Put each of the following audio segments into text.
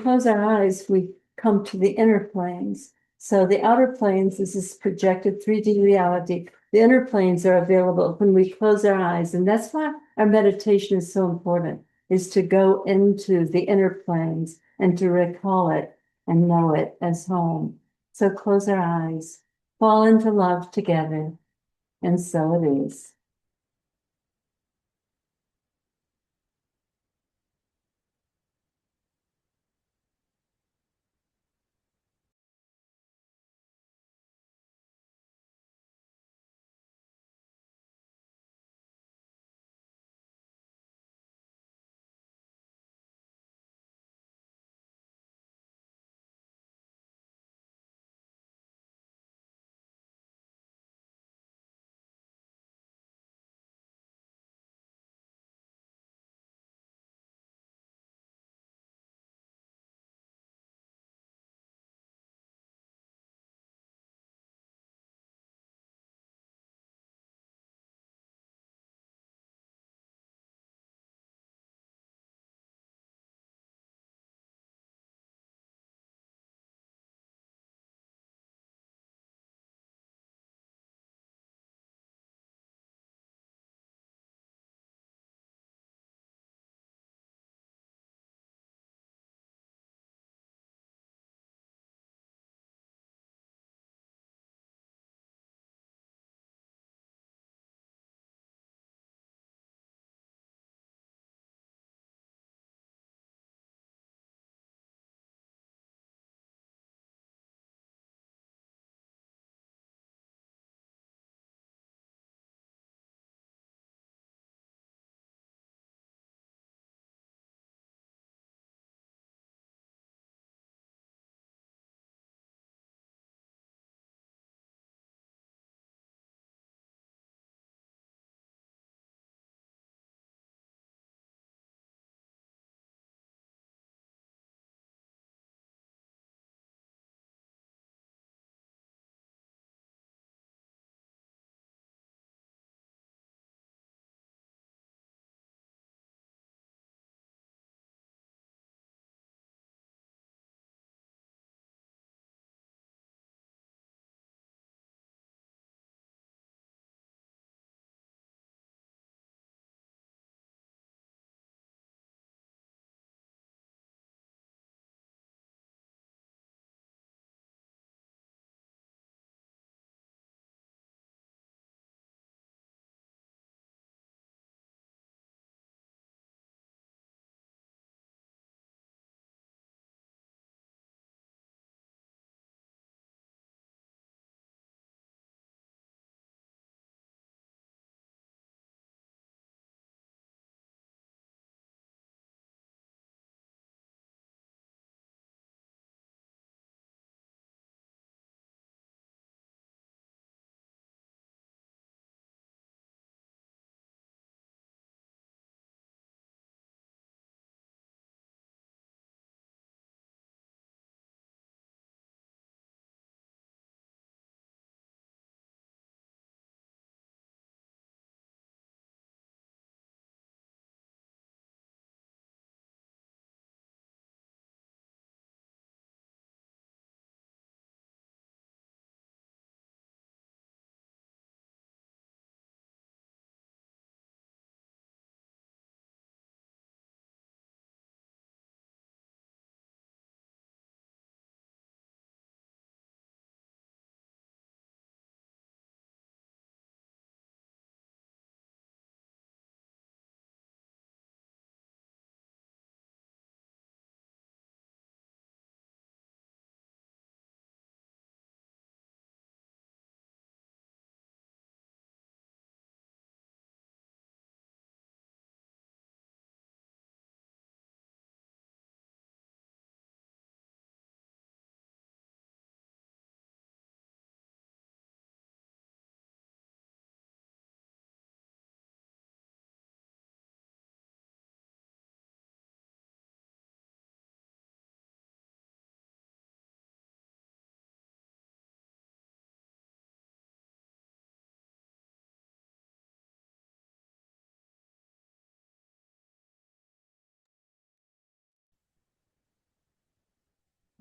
close our eyes, we come to the inner planes. So the outer planes is this projected 3D reality. The inner planes are available when we close our eyes. And that's why our meditation is so important, is to go into the inner planes and to recall it and know it as home. So close our eyes, fall into love together. And so it is.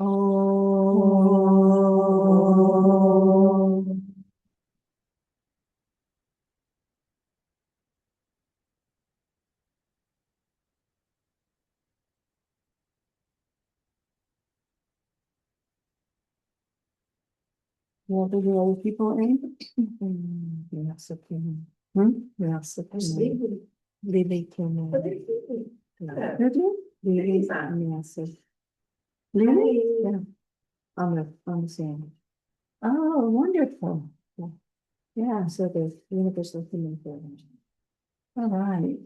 Om. What are the other people in? We have Supreme. We have Supreme. Lily can. Lily, yes. Lily? Yeah. On the same. Oh, wonderful. Yeah, so the universal human parent. All right.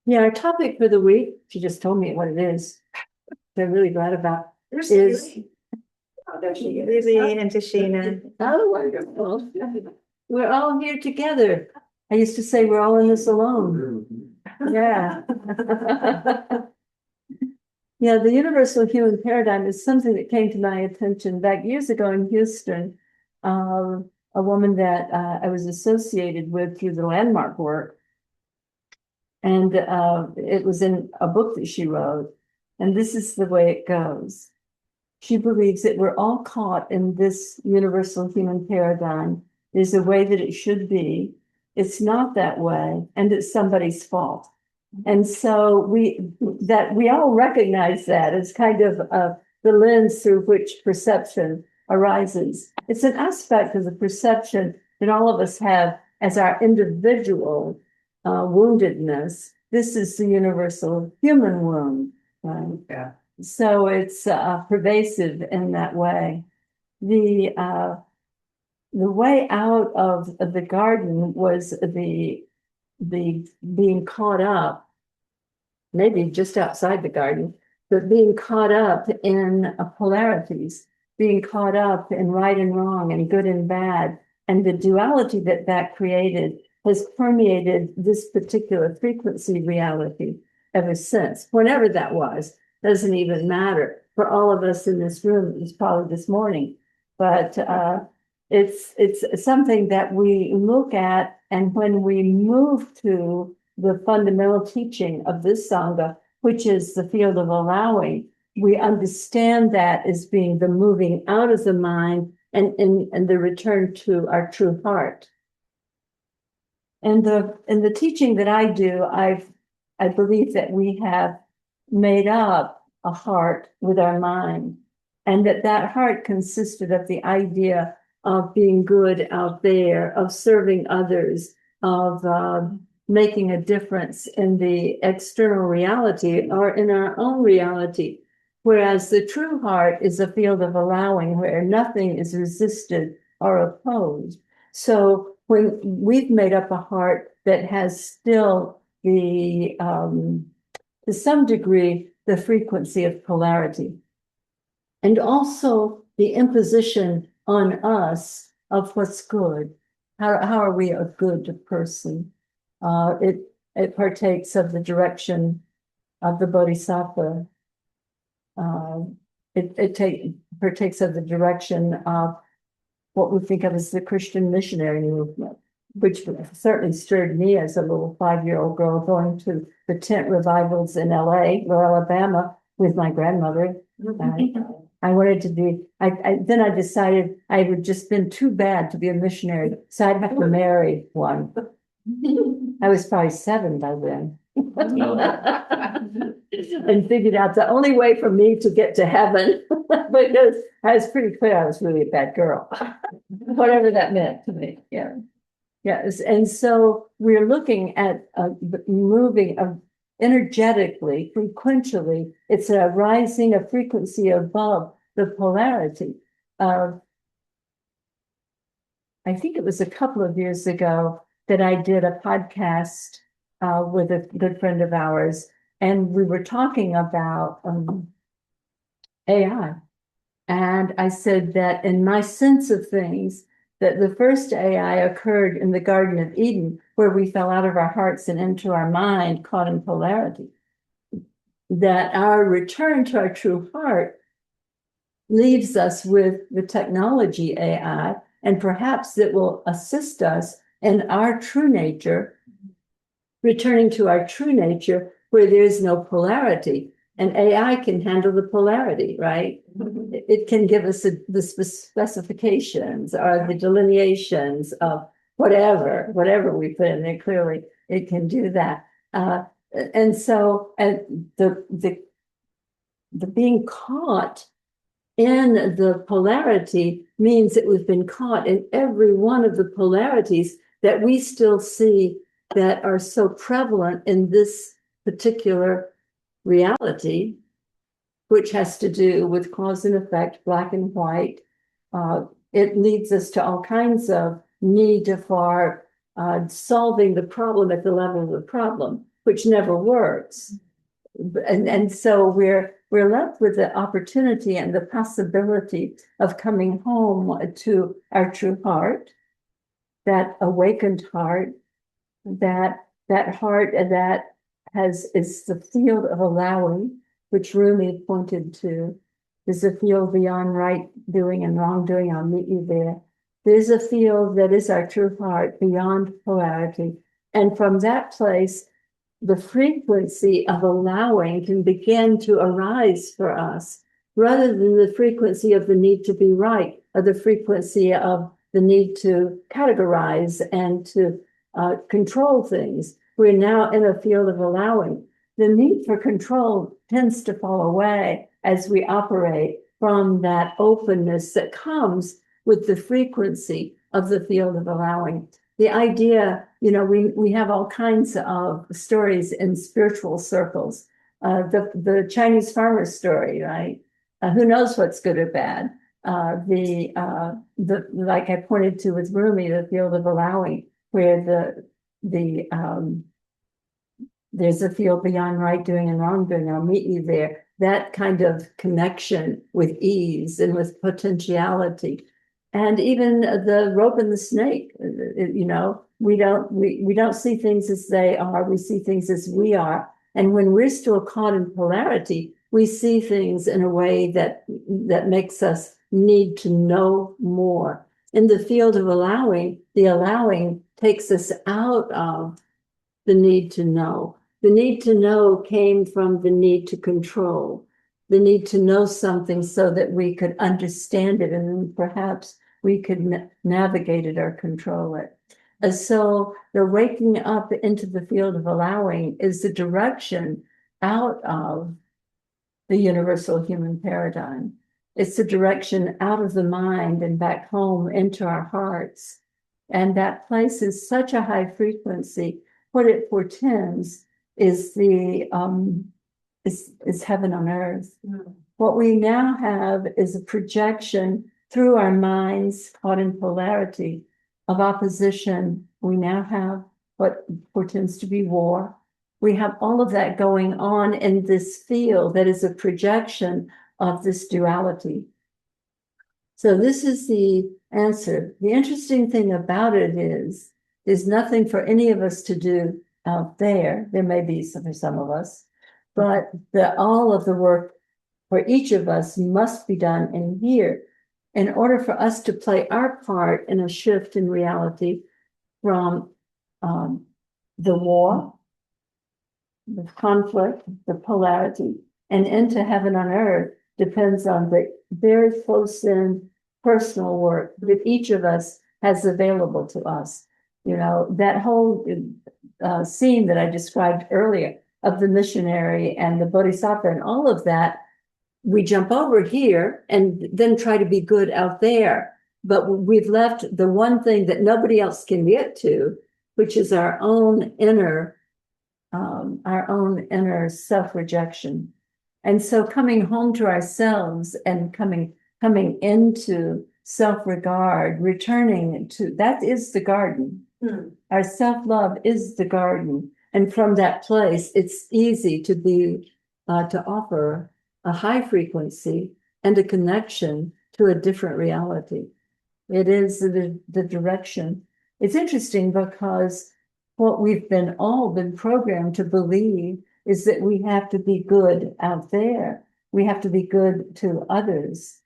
Yeah, our topic for the week, she just told me what it is. I'm really glad about is. Oh, there she is. Lily and Tashina. Oh, wonderful. We're all here together. I used to say we're all in this alone. Yeah. Yeah, the universal human paradigm is something that came to my attention back years ago in Houston. A woman that I was associated with through the landmark work. And it was in a book that she wrote. And this is the way it goes. She believes that we're all caught in this universal human paradigm. There's a way that it should be. It's not that way, and it's somebody's fault. And so we all recognize that as kind of the lens through which perception arises. It's an aspect of the perception that all of us have as our individual woundedness. This is the universal human wound. Right? Yeah. So it's pervasive in that way. The way out of the garden was the being caught up, maybe just outside the garden, but being caught up in polarities, being caught up in right and wrong and good and bad, and the duality that created has permeated this particular frequency reality ever since, whenever that was. Doesn't even matter. For all of us in this room, it was probably this morning. But it's something that we look at, and when we move to the fundamental teaching of this Sangha, which is the field of allowing, we understand that as being the moving out of the mind and the return to our true heart. And the teaching that I do, I believe that we have made up a heart with our mind, and that heart consisted of the idea of being good out there, of serving others, of making a difference in the external reality or in our own reality. Whereas the true heart is a field of allowing where nothing is resisted or opposed. So when we've made up a heart that has still the to some degree, the frequency of polarity, and also the imposition on us of what's good. How are we a good person? It partakes of the direction of the Bodhisattva. It partakes of the direction of what we think of as the Christian missionary movement, which certainly stirred me as a little 5-year-old girl going to the tent revivals in LA or Alabama with my grandmother. I wanted to be, then I decided I would just been too bad to be a missionary, so I'd have to marry one. I was probably 7 by then. And figured out the only way for me to get to heaven, because I was pretty clear I was really a bad girl, whatever that meant to me. Yeah. Yes. And so we're looking at moving energetically, frequentially. It's a rising of frequency above the polarity of, I think it was a couple of years ago that I did a podcast with a good friend of ours, and we were talking about AI. And I said that in my sense of things, that the first AI occurred in the Garden of Eden, where we fell out of our hearts and into our mind, caught in polarity. That our return to our true heart leaves us with the technology AI, and perhaps it will assist us in our true nature, returning to our true nature where there is no polarity. And AI can handle the polarity, right? It can give us the specifications or the delineations of whatever we put in there. Clearly, it can do that. And so, and the being caught in the polarity means that we've been caught in every one of the polarities that we still see that are so prevalent in this particular reality, which has to do with cause and effect, black and white. It leads us to all kinds of need for solving the problem at the level of the problem, which never works. And so we're left with the opportunity and the possibility of coming home to our true heart, that awakened heart, that heart that is the field of allowing, which Rumi pointed to. There's a field beyond right doing and wrongdoing. I'll meet you there. There's a field that is our true heart beyond polarity. And from that place, the frequency of allowing can begin to arise for us, rather than the frequency of the need to be right, or the frequency of the need to categorize and to control things. We're now in a field of allowing. The need for control tends to fall away as we operate from that openness that comes with the frequency of the field of allowing. The idea, we have all kinds of stories in spiritual circles. The Chinese farmer story, right? Who knows what's good or bad? Like I pointed to with Rumi, the field of allowing, where there's a field beyond right doing and wrongdoing. I'll meet you there. That kind of connection with ease and with potentiality. And even the rope and the snake, we don't see things as they are. We see things as we are. And when we're still caught in polarity, we see things in a way that makes us need to know more. In the field of allowing, the allowing takes us out of the need to know. The need to know came from the need to control, the need to know something so that we could understand it, and then perhaps we could navigate it or control it. And so the waking up into the field of allowing is the direction out of the universal human paradigm. It's the direction out of the mind and back home into our hearts. And that place is such a high frequency. What it portends is is heaven on earth. Mm. What we now have is a projection through our minds caught in polarity of opposition. We now have what portends to be war. We have all of that going on in this field that is a projection of this duality. So this is the answer. The interesting thing about it is there's nothing for any of us to do out there. There may be some for some of us, but all of the work for each of us must be done in here in order for us to play our part in a shift in reality from the war, the conflict, the polarity, and into heaven on earth depends on the very close in personal work that each of us has available to us. That whole scene that I described earlier of the missionary and the bodhisattva and all of that, we jump over here and then try to be good out there. But we've left the one thing that nobody else can get to, which is our own inner self-rejection. And so coming home to ourselves and coming into self-regard, returning to, that is the garden. Mm. Our self-love is the garden. And from that place, it's easy to be, to offer a high frequency and a connection to a different reality. It is the direction. It's interesting because what we've all been programmed to believe is that we have to be good out there. We have to be good to others.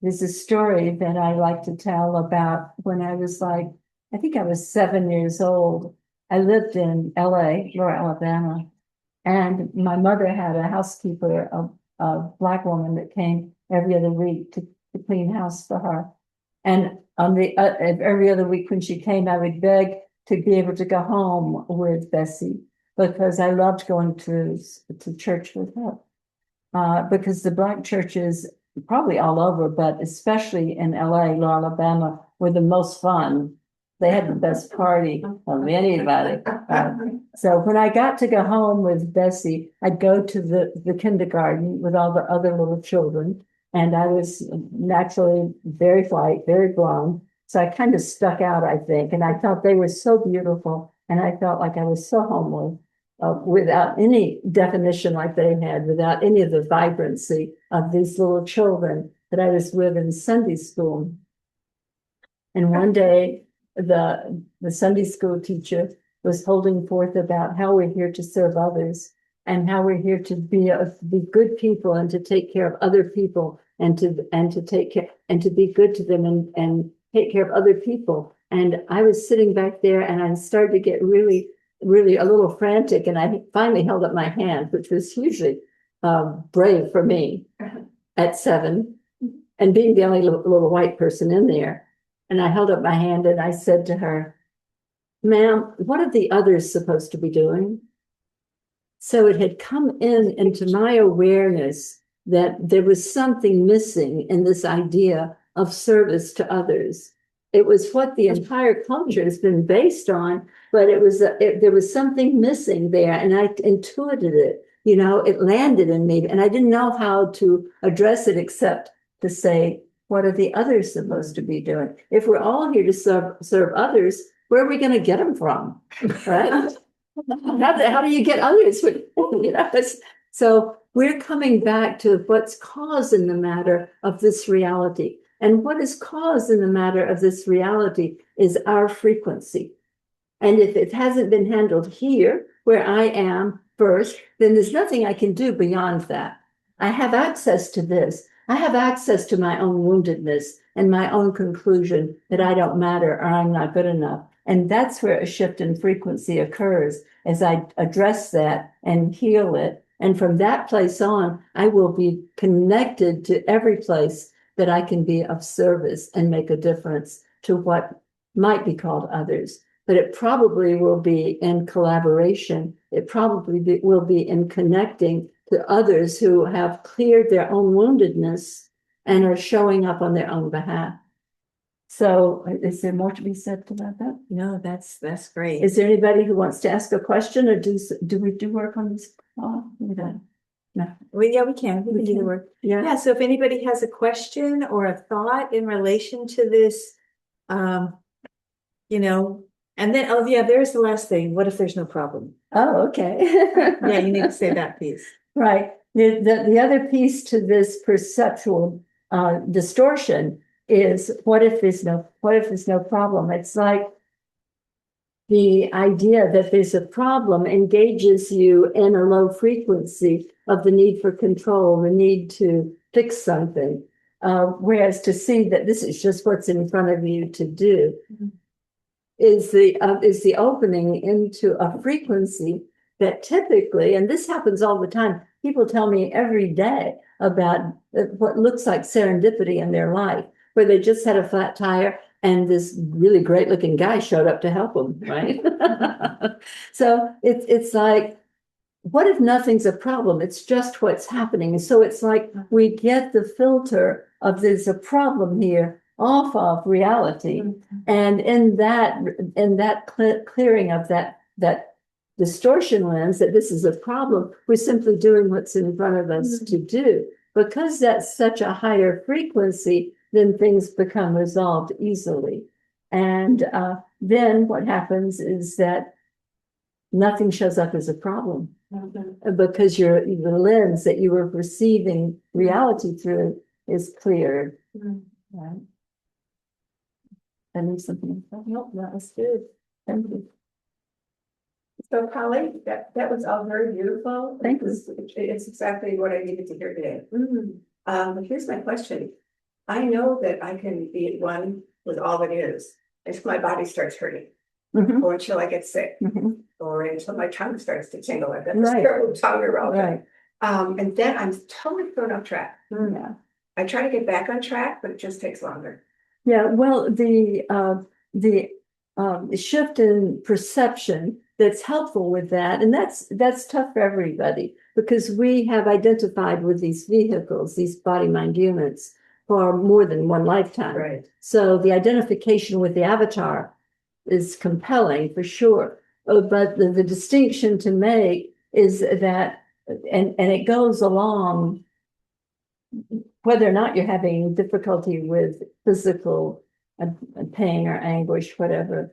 There's a story that I like to tell about when I was I think I was 7 years old. I lived in LA, Lower Alabama, And my mother had a housekeeper, a black woman that came every other week to clean house for her. And on the every other week when she came, I would beg to be able to go home with Bessie because I loved going to church with her. Because the black churches, probably all over, but especially in LA, Alabama, were the most fun. They had the best party of anybody. So when I got to go home with Bessie, I'd go to the kindergarten with all the other little children. And I was naturally very white, very blonde. So I kind of stuck out, I think. And I thought they were so beautiful. And I felt like I was so homely. Without any definition like they had, without any of the vibrancy of these little children that I was with in Sunday school. And one day, the Sunday school teacher was holding forth about how we're here to serve others and how we're here to be good people and to take care of other people and to take care and to be good to them and take care of other people. And I was sitting back there and I started to get really a little frantic, and I finally held up my hand, which was hugely brave for me at 7, and being the only little white person in there. And I held up my hand and I said to her, "Ma'am, what are the others supposed to be doing?" So it had come into my awareness that there was something missing in this idea of service to others. It was what the entire culture has been based on, but it was there was something missing there, and I intuited it. You know, it landed in me, and I didn't know how to address it except to say, "What are the others supposed to be doing? If we're all here to serve others, where are we going to get them from, right? How do you get others? You know, so we're coming back to what's cause in the matter of this reality." And what is cause in the matter of this reality is our frequency. And if it hasn't been handled here, where I am first, then there's nothing I can do beyond that. I have access to this. I have access to my own woundedness and my own conclusion that I don't matter or I'm not good enough. And that's where a shift in frequency occurs as I address that and heal it. And from that place on, I will be connected to every place that I can be of service and make a difference to what might be called others. But it probably will be in collaboration. It probably will be in connecting to others who have cleared their own woundedness and are showing up on their own behalf. So is there more to be said about that? No, that's great. Is there anybody who wants to ask a question, or do we do work on this? Oh, we don't. No. We can do the work. Yeah. So if anybody has a question or a thought in relation to this, you know, and then, oh yeah, there's the last thing. What if there's no problem? Oh, okay. Yeah, you need to say that piece. Right. The other piece to this perceptual distortion is what if there's no problem? It's like the idea that there's a problem engages you in a low frequency of the need for control, the need to fix something. Whereas to see that this is just what's in front of you to do is the opening into a frequency that typically, and this happens all the time, people tell me every day about what looks like serendipity in their life, where they just had a flat tire and this really great looking guy showed up to help them, right? So it's like, what if nothing's a problem? It's just what's happening. And so it's like we get the filter of there's a problem here off of reality. And in that clearing of that distortion lens, that this is a problem, we're simply doing what's in front of us to do. Because that's such a higher frequency, then things become resolved easily. And then what happens is that nothing shows up as a problem because the lens that you were perceiving reality through is cleared. Right? I need something. Nope, that was good. Thank you. So Polly, that was all very beautiful. Thank you. It's exactly what I needed to hear today. But here's my question. I know that I can be at one with all that is until my body starts hurting or until I get sick. or until my tongue starts to tingle. I've got this Right. terrible tongue erosion. Right, And then I'm totally thrown off track. yeah. I try to get back on track, but it just takes longer. Yeah, well, the shift in perception that's helpful with that, and that's tough for everybody because we have identified with these vehicles, these body-mind units, for more than one lifetime. Right. So the identification with the avatar is compelling for sure. But the distinction to make is that, and it goes along whether or not you're having difficulty with physical pain or anguish, whatever,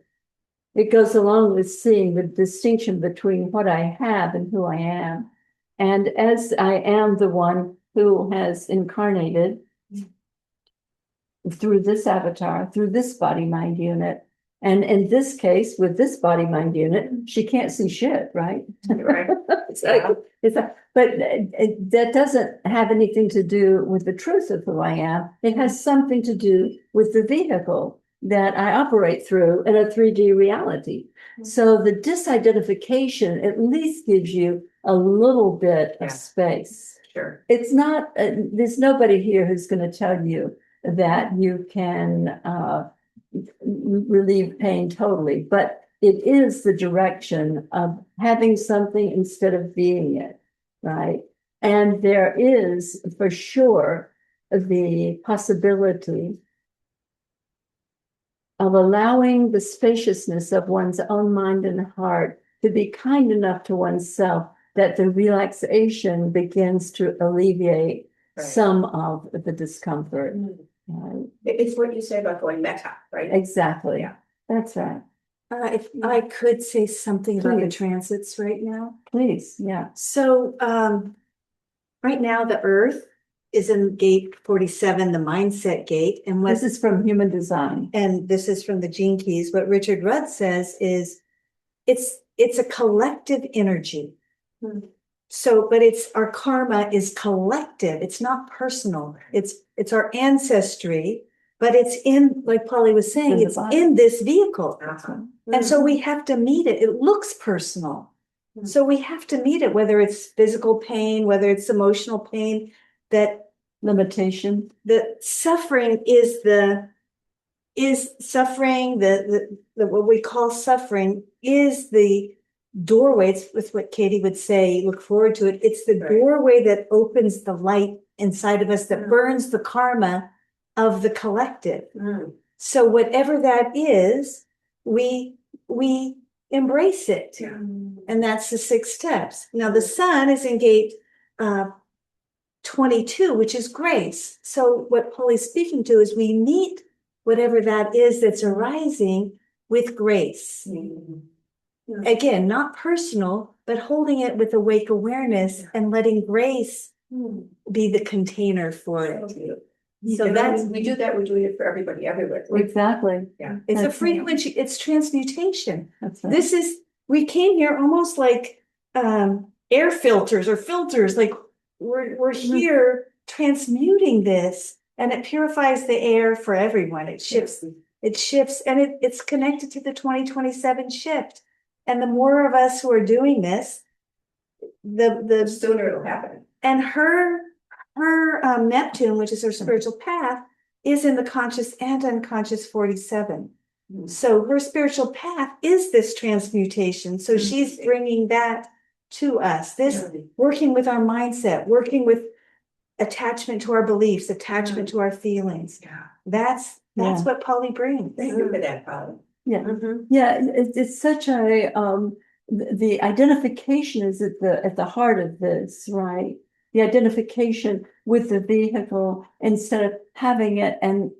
it goes along with seeing the distinction between what I have and who I am. And as I am the one who has incarnated through this avatar, through this body mind unit, and in this case, with this body mind unit, she can't see shit, right? Right. It's like, but that doesn't have anything to do with the truth of who I am. It has something to do with the vehicle that I operate through in a 3D reality. So the disidentification at least gives you a little bit of Yeah. space. Sure. It's not, there's nobody here who's going to tell you that you can relieve pain totally, but it is the direction of having something instead of being it, right? And there is for sure the possibility of allowing the spaciousness of one's own mind and heart to be kind enough to oneself that the relaxation begins to alleviate Right. some of the discomfort. Right? It's what you say about going meta, right? Exactly. Yeah. That's right. If I could say something about the Please. transits right now. Please, yeah. So, right now the Earth is in gate 47, the mindset gate, and This is from human design. and this is from the Gene Keys. What Richard Rudd says is it's a collective energy. So, but it's our karma is collective. It's not personal. It's our ancestry, but it's in, like Polly was saying, In the it's body. in this vehicle. Uh-huh. And so we have to meet it. It looks personal. So we have to meet it, whether it's physical pain, whether it's emotional pain, that Limitation. the suffering is suffering, the what we call suffering is the doorway. It's with what Katie would say, look forward to it. It's the Right. doorway that opens the light inside of us that Mm. burns the karma of the collective. Mm. So whatever that is, we embrace it. Yeah. And that's the 6 steps. Now the sun is in gate 22, which is grace. So what Polly's speaking to is we meet whatever that is that's arising with grace. Mm. Again, not personal, but holding it with awake awareness and letting grace be the container for it. So And that's we do that, we're doing it for everybody, everywhere. Exactly. Yeah. it's a That's- frequency, it's transmutation. That's right. This is, we came here almost like air filters or filters, like we're here transmuting this, and it purifies the air for everyone. It shifts, and it's connected to the 2027 shift. And the more of us who are doing this, The the sooner it'll happen. and her Neptune, which is her spiritual path, is in the conscious and unconscious 47. So her spiritual path is this transmutation. So she's bringing that to us. This working with our mindset, working with attachment to our beliefs, attachment to our feelings. Yeah. That's Yeah. what Polly brings. Thank you for that, Polly. Yeah. Mhm. Yeah, it's such a the identification is at the heart of this, right? The identification with the vehicle instead of having it and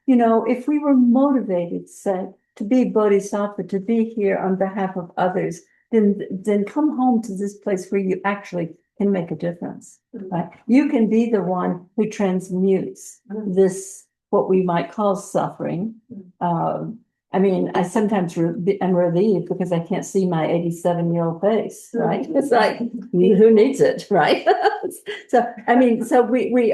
you know, if we were motivated, say, to be bodhisattva, to be here on behalf of others, then come home to this place where you actually can make a difference. Right? You can be the one who transmutes this, what we might call suffering. I mean, I sometimes am relieved because I can't see my 87-year-old face, right? It's like, who needs it, right? So, I mean, so we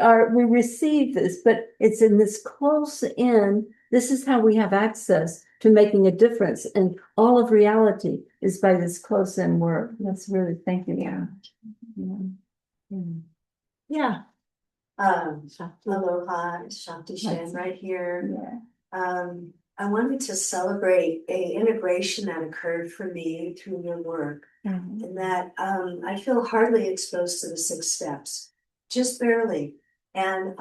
receive this, but it's in this close in, this is how we have access to making a difference. And all of reality is by this close in work. That's really, thank you. Yeah. Yeah. Aloha, Shakti Shen right here. Yeah. I wanted to celebrate a integration that occurred for me through your work, in that I feel hardly exposed to the 6 steps, just barely. And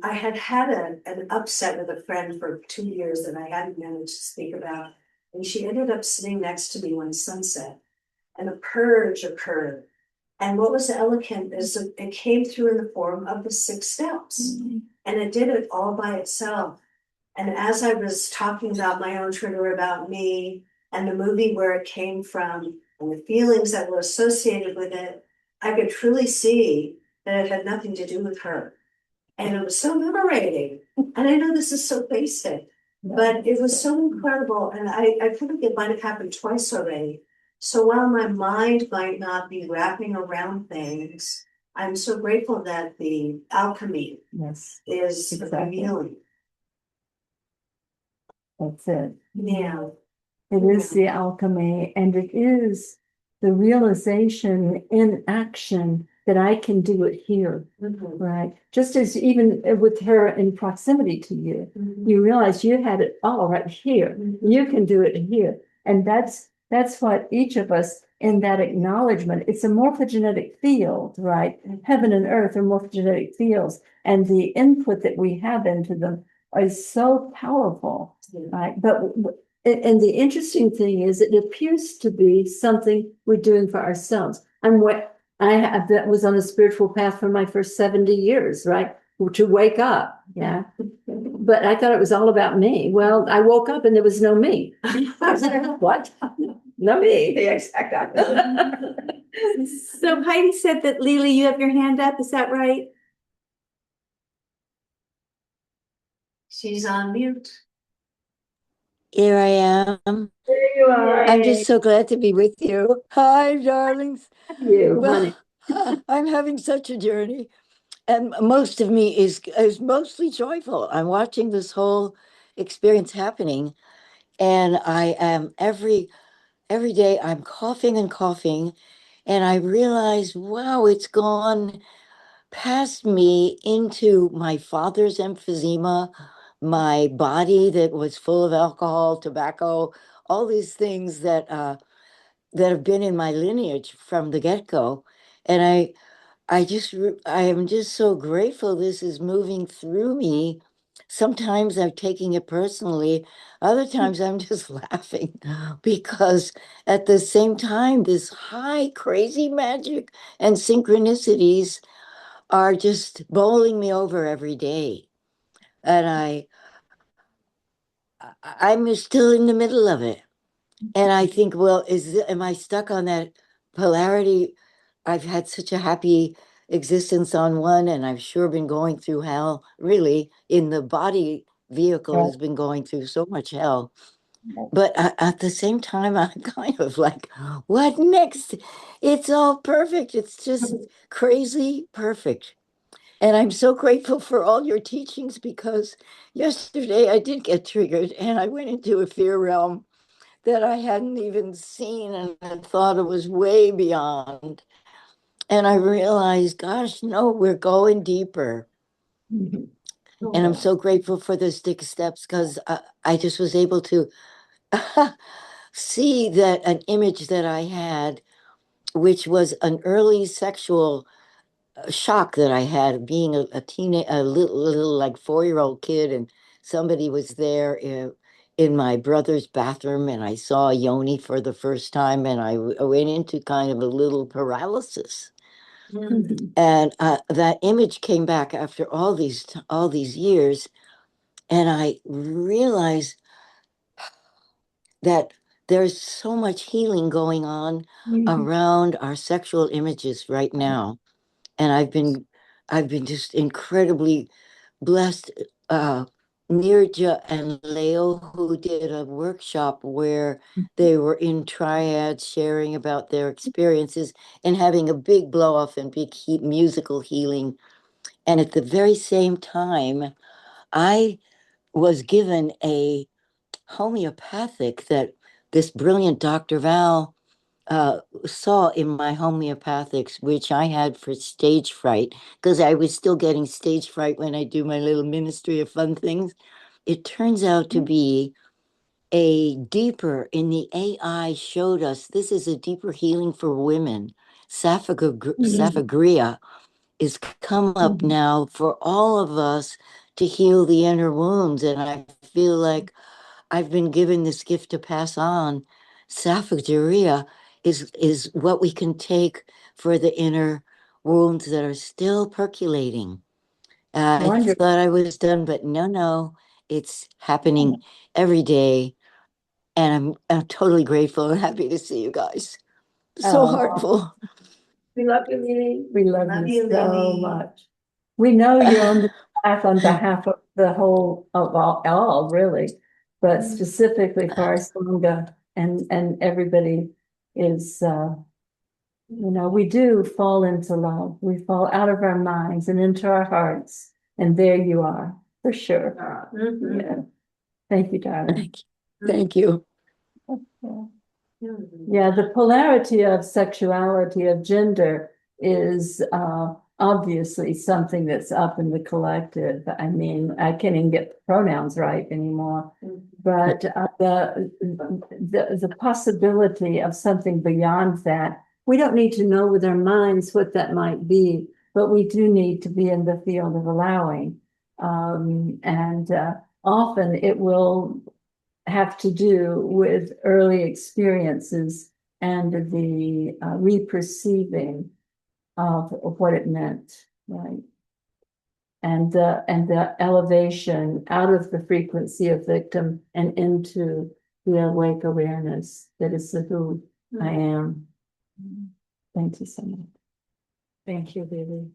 I had had an upset with a friend for 2 years that I hadn't managed to speak about, and she ended up sitting next to me one sunset, and a purge occurred. And what was elegant is that it came through in the form of the 6 steps, and it did it all by itself. And as I was talking about my own trigger about me and the movie where it came from and the feelings that were associated with it, I could truly see that it had nothing to do with her. And it was so liberating. And I know this is so basic, but it was so incredible. And I think it might have happened twice already. So while my mind might not be wrapping around things, I'm so grateful that the alchemy Yes, is Exactly. revealing. that's it. Yeah. It is the alchemy, and it is the realization in action that I can do it here, right? Just as even with her in proximity to you, you realize you had it all right here. You can do it here. And that's what each of us in that acknowledgement, it's a morphogenetic field, right? Heaven and earth are morphogenetic fields, and the input that we have into them is so powerful, right? And the interesting thing is, it appears to be something we're doing for ourselves. That was on a spiritual path for my first 70 years, right? To wake up, yeah. But I thought it was all about me. Well, I woke up and there was no me. I was like, what? No me. The exact opposite. So Heidi said that, Lily, you have your hand up, is that right? She's on mute. Here I am. There you are. I'm just so glad to be with you. Hi, darlings. You, Well, honey. I'm having such a journey, and most of me is mostly joyful. I'm watching this whole experience happening, and I am every day I'm coughing and coughing, and I realize, wow, it's gone past me into my father's emphysema, my body that was full of alcohol, tobacco, all these things that have been in my lineage from the get-go. And I am just so grateful this is moving through me. Sometimes I'm taking it personally, other times I'm just laughing because at the same time, this high, crazy magic and synchronicities are just bowling me over every day. And I'm still in the middle of it. And I think, well, am I stuck on that polarity? I've had such a happy existence on one, and I've sure been going through hell, really, in the body vehicle has been going through so much hell. But at the same time, I'm kind of like, what next? It's all perfect. It's just crazy perfect. And I'm so grateful for all your teachings because yesterday I did get triggered and I went into a fear realm that I hadn't even seen and I thought it was way beyond. And I realized, gosh, no, we're going deeper. And I'm so grateful for the 6 steps because I just was able to see that an image that I had, which was an early sexual shock that I had being a teenage, a little like 4-year-old kid, and somebody was there in my brother's bathroom, and I saw a yoni for the first time, and I went into kind of a little paralysis. And that image came back after all these years, and I realized that there's so much healing going on around our sexual images right now. And I've been just incredibly blessed. Nirja and Leo, who did a workshop where they were in triads sharing about their experiences and having a big blow off and big musical healing. And at the very same time, I was given a homeopathic that this brilliant Dr. Val saw in my homeopathics, which I had for stage fright, because I was still getting stage fright when I do my little ministry of fun things. It turns out to be a deeper, in the AI showed us this is a deeper healing for women. Saphagria is come up now for all of us to heal the inner wounds. And I feel like I've been given this gift to pass on. Saphagria is what we can take for the inner wounds that are still percolating. I Wonderful. thought I was done, but no, it's happening every day. And I'm totally grateful and happy to see you guys. So Oh. heartful. We love you, Lily. We love Love you you, so Lily. much. We know you're on the path on behalf of the whole of all really, but specifically for our Sangha and everybody is we do fall into love. We fall out of our minds and into our hearts. And there you are, for sure. Yeah. Thank you, darling. Thank you. Yeah. Yeah, the polarity of sexuality, of gender is obviously something that's up in the collective. I mean, I can't even get pronouns right anymore. But the possibility of something beyond that, we don't need to know with our minds what that might be, but we do need to be in the field of allowing. And often it will have to do with early experiences and the reperceiving of what it meant, right? And the elevation out of the frequency of victim and into the awake awareness that is the who I am. Thank you so much. Thank you, Lily.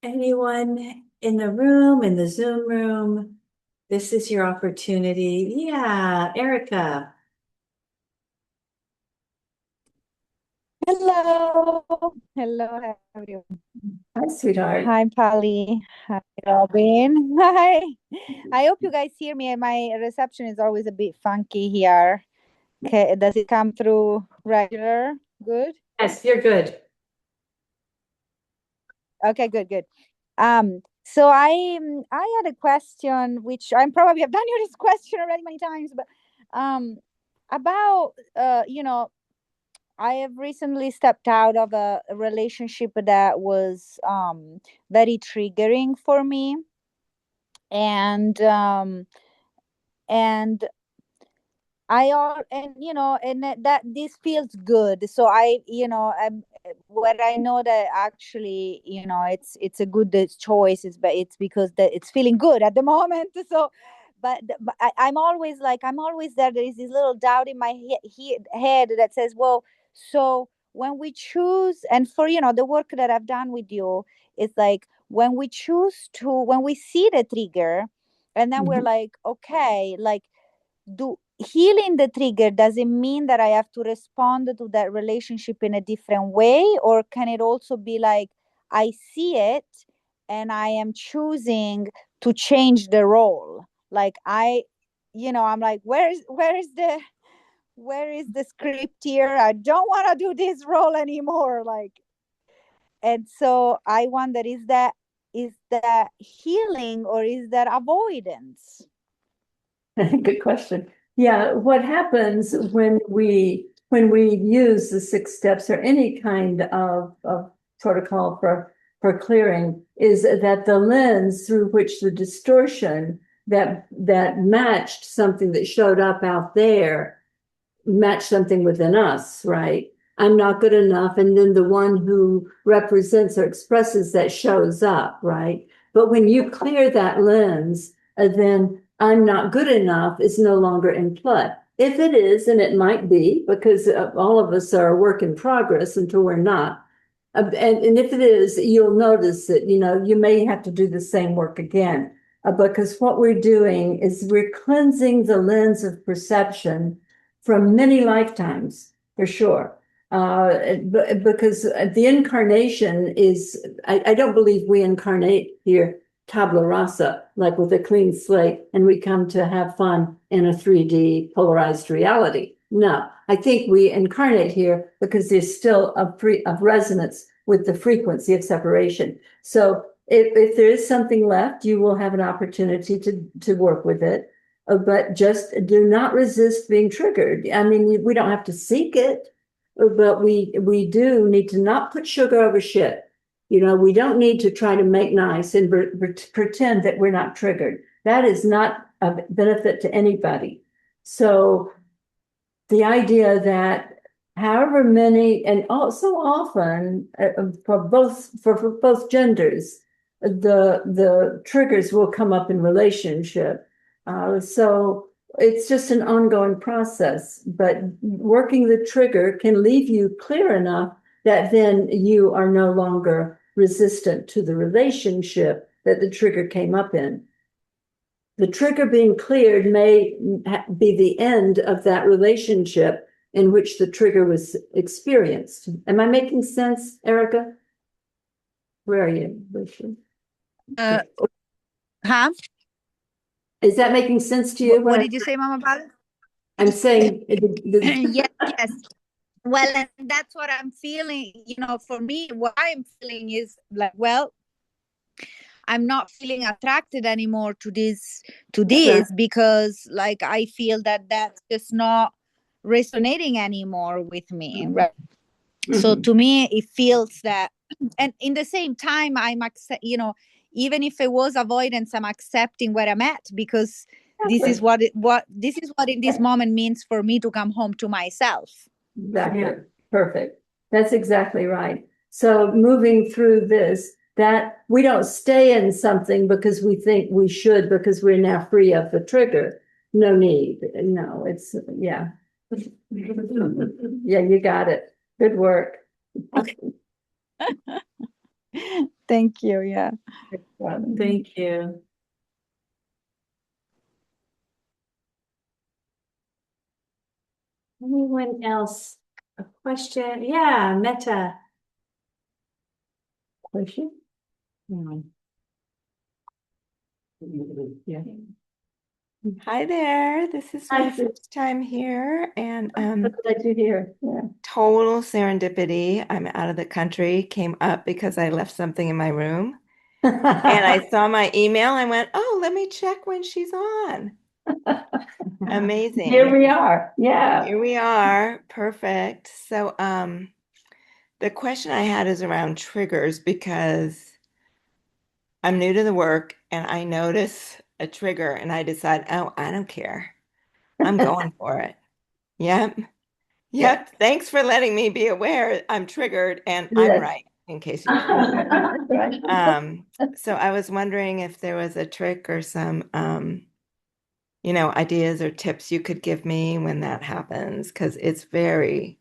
Anyone in the room, in the Zoom room? This is your opportunity. Yeah, Erica. Hello. Hello, everyone. Hi, sweetheart. Hi, Pali. Hi, Robin. Hi. I hope you guys hear me. My reception is always a bit funky here. Okay, does it come through regular? Good? Yes, you're good. Okay, good. So I had a question, which I probably have done you this question already many times, but about I have recently stepped out of a relationship that was very triggering for me, and and that this feels good. So where I know that actually it's a good choice is, but it's because that it's feeling good at the moment. So but I'm always there is this little doubt in my head that says, well, so when we choose, and for the work that I've done with you, it's like when we see the trigger, and then we're like, okay, like, do healing the trigger, does it mean that I have to respond to that relationship in a different way, or can it also be like I see it and I am choosing to change the role? Like I'm like, where is the script here? I don't want to do this role anymore. Like, and so I wonder, is that healing or is that avoidance? Good question. Yeah, what happens when we use the 6 steps or any kind of protocol for clearing is that the lens through which the distortion that matched something that showed up out there matched something within us, right? I'm not good enough, and then the one who represents or expresses that shows up, right? But when you clear that lens, then I'm not good enough is no longer in play. If it is, and it might be, because all of us are a work in progress until we're not. And if it is, you'll notice that, you may have to do the same work again, because what we're doing is we're cleansing the lens of perception from many lifetimes, for sure. Because the incarnation is, I don't believe we incarnate here tabula rasa, like with a clean slate, and we come to have fun in a 3D polarized reality. No, I think we incarnate here because there's still a resonance with the frequency of separation. So if there is something left, you will have an opportunity to work with it. But just do not resist being triggered. I mean, we don't have to seek it, but we do need to not put sugar over shit. You know, we don't need to try to make nice and pretend that we're not triggered. That is not a benefit to anybody. So the idea that however many, and also often for both genders, the triggers will come up in relationship. So it's just an ongoing process, but working the trigger can leave you clear enough that then you are no longer resistant to the relationship that the trigger came up in. The trigger being cleared may be the end of that relationship in which the trigger was experienced. Am I making sense, Erica? Where are you? Huh? Is that making sense to you? What did you say, Mama Pali? I'm saying Yes, yes. Well, and that's what I'm feeling. You know, for me, what I'm feeling is like, well, I'm not feeling attracted anymore to this because like I feel that that's just not resonating anymore with me, right? So to me it feels that, and in the same time I'm you know, even if it was avoidance, I'm accepting where I'm at, because this is what this is what in this moment means for me to come home to myself. Exactly. Yeah. Perfect. That's exactly right. So moving through this, that we don't stay in something because we think we should, because we're now free of the trigger. No need. No, it's, yeah. Yeah, you got it. Good work. Thank you. Yeah. Thank you. Anyone else? A question? Yeah, Meta. Question? Yeah. Hi there. This is Hi, my first time here, and glad you're here. Yeah. total serendipity. I'm out of the country, came up because I left something in my room, and I saw my email. I went, "Oh, let me check when she's on." Amazing. Here we are. Yeah. Here we are. Perfect. So, the question I had is around triggers, because I'm new to the work and I notice a trigger and I decide, oh, I don't care. I'm going for it. Yep. Yep. Thanks for letting me be aware I'm triggered and I'm Yes. right, in case you didn't know. Right. So I was wondering if there was a trick or some ideas or tips you could give me when that happens, because it's very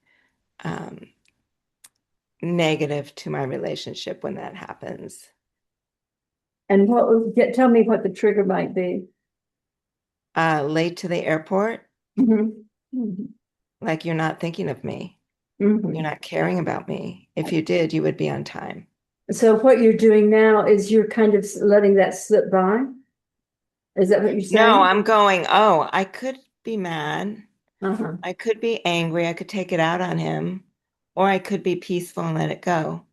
negative to my relationship when that happens. And tell me what the trigger might be. Late to the airport, Mm-hmm. like you're not thinking of me. Mm-hmm. You're not caring about me. If you did, you would be on time. So what you're doing now is you're kind of letting that slip by? Is that what you're saying? No, I'm going, oh, I could be mad. Uh-huh. I could be angry. I could take it out on him, or I could be peaceful and let it go.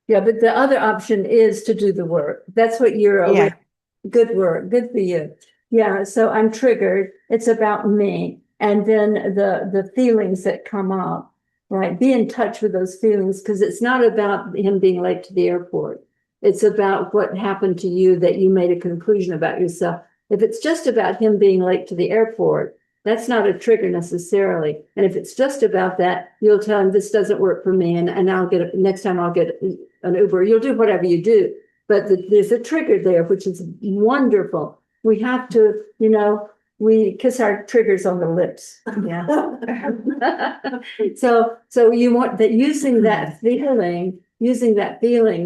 Yeah, but the other option is to do the work. That's what you're aware. Yeah. Good work. Good for you. Yeah. So I'm triggered. It's about me. And then the feelings that come up, right? Be in touch with those feelings, because it's not about him being late to the airport. It's about what happened to you that you made a conclusion about yourself. If it's just about him being late to the airport, that's not a trigger necessarily. And if it's just about that, you'll tell him this doesn't work for me, and I'll next time I'll get an Uber. You'll do whatever you do. But there's a trigger there, which is wonderful. We have to, we kiss our triggers on the lips. Yeah. So you want that, using that feeling,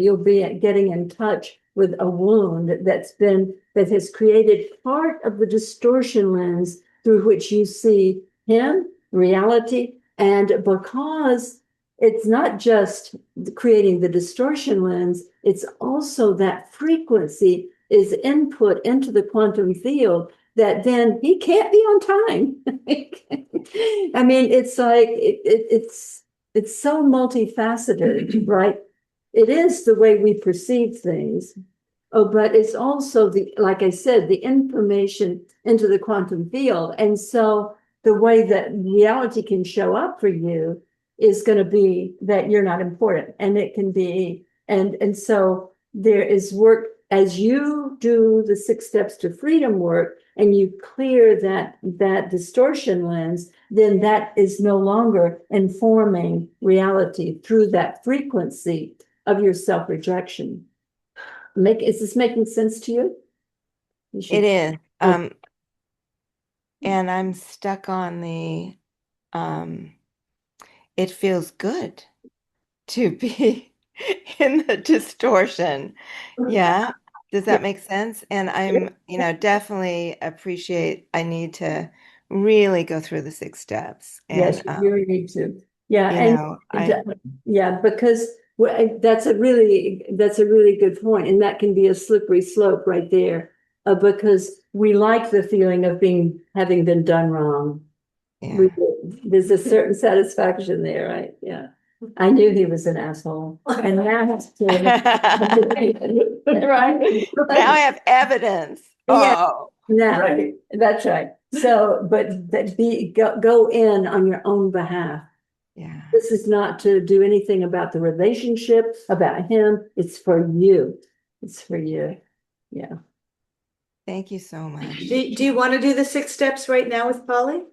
you'll be getting in touch with a wound that has created part of the distortion lens through which you see him, reality. And because it's not just creating the distortion lens, it's also that frequency is input into the quantum field that then he can't be on time. I mean, it's like, it's so multifaceted, right? It is the way we perceive things. Oh, but it's also the, like I said, the information into the quantum field. And so the way that reality can show up for you is going to be that you're not important. And it can be, and so there is work as you do the 6 steps to freedom work and you clear that distortion lens, then that is no longer informing reality through that frequency of your self-rejection. Is this making sense to you? It is. Oh. And I'm stuck on the it feels good to be in the distortion. Yeah. Does that make sense? And I'm, definitely appreciate I need to really go through the 6 steps. Yes, And you really need to. Yeah, I yeah, because that's a really good point, and that can be a slippery slope right there, because we like the feeling of having been done wrong. yeah. There's a certain satisfaction there, right? Yeah. I knew he was an asshole, and now right? Now I have evidence. Yeah. Oh, Now, Right. that's right. So, but go in on your own behalf. yeah. This is not to do anything about the relationship, about him. It's for you. It's for you. Yeah. Thank you so much. Do you want to do the 6 steps right now with Polly?